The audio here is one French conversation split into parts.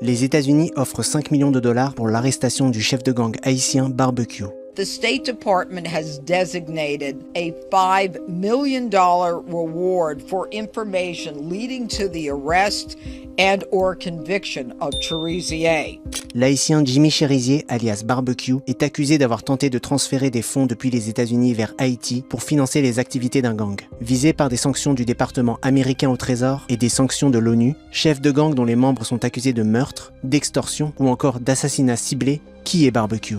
Les États-Unis offrent 5 millions de dollars pour l'arrestation du chef de gang haïtien Barbecue. The State Department has designated a $5 million reward for information leading to the arrest and or conviction of Cherizier. L'haïtien Jimmy Cherizier, alias Barbecue, est accusé d'avoir tenté de transférer des fonds depuis les États-Unis vers Haïti pour financer les activités d'un gang. Visé par des sanctions du département américain au Trésor et des sanctions de l'ONU, chef de gang dont les membres sont accusés de meurtre, d'extorsion ou encore d'assassinat ciblé, qui est Barbecue?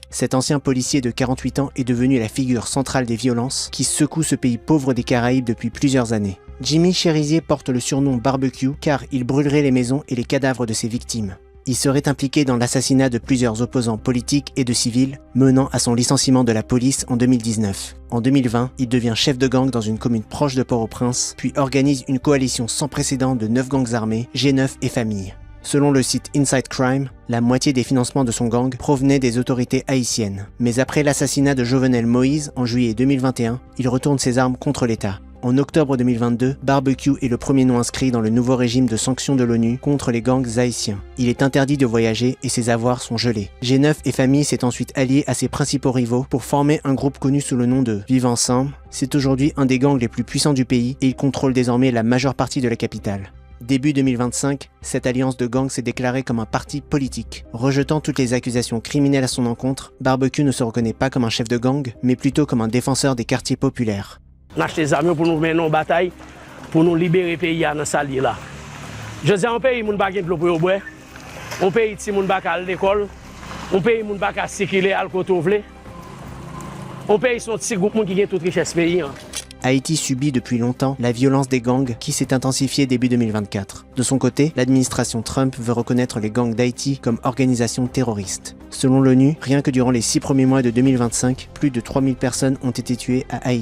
Cet ancien policier de 48 ans est devenu la figure centrale des violences qui secouent ce pays pauvre des Caraïbes depuis plusieurs années. Jimmy Cherizier porte le surnom Barbecue car il brûlerait les maisons et les cadavres de ses victimes. Il serait impliqué dans l'assassinat de plusieurs opposants politiques et de civils, menant à son licenciement de la police en 2019. En 2020, il devient chef de gang dans une commune proche de Port-au-Prince, puis organise une coalition sans précédent de 9 gangs armés, G9 et familles. Selon le site Inside Crime, la moitié des financements de son gang provenaient des autorités haïtiennes. Mais après l'assassinat de Jovenel Moïse en juillet 2021, il retourne ses armes contre l'État. En octobre 2022, Barbecue est le premier nom inscrit dans le nouveau régime de sanctions de l'ONU contre les gangs haïtiens. Il est interdit de voyager et ses avoirs sont gelés. G9 et famille s'est ensuite allié à ses principaux rivaux pour former un groupe connu sous le nom de Vivre Ensemble. C'est aujourd'hui un des gangs les plus puissants du pays et il contrôle désormais la majeure partie de la capitale. Début 2025, cette alliance de gangs s'est déclarée comme un parti politique. Rejetant toutes les accusations criminelles à son encontre, Barbecue ne se reconnaît pas comme un chef de gang, mais plutôt comme un défenseur des quartiers populaires. On achète des armes pour nous mener en bataille, pour nous libérer le pays dans ce là. Je dis, on pays, on ne peut pas pour boire. On pays, on ne peut pas à l'école. On pays, on ne peut pas circuler à l'alcool. On pays, sont petits groupes qui ont toute richesse pays. Haïti subit depuis longtemps la violence des gangs qui s'est intensifiée début 2024. De son côté, l'administration Trump veut reconnaître les gangs d'Haïti comme organisations terroristes. Selon l'ONU, rien que durant les 6 premiers mois de 2025, plus de 3000 personnes ont été tuées à Haïti.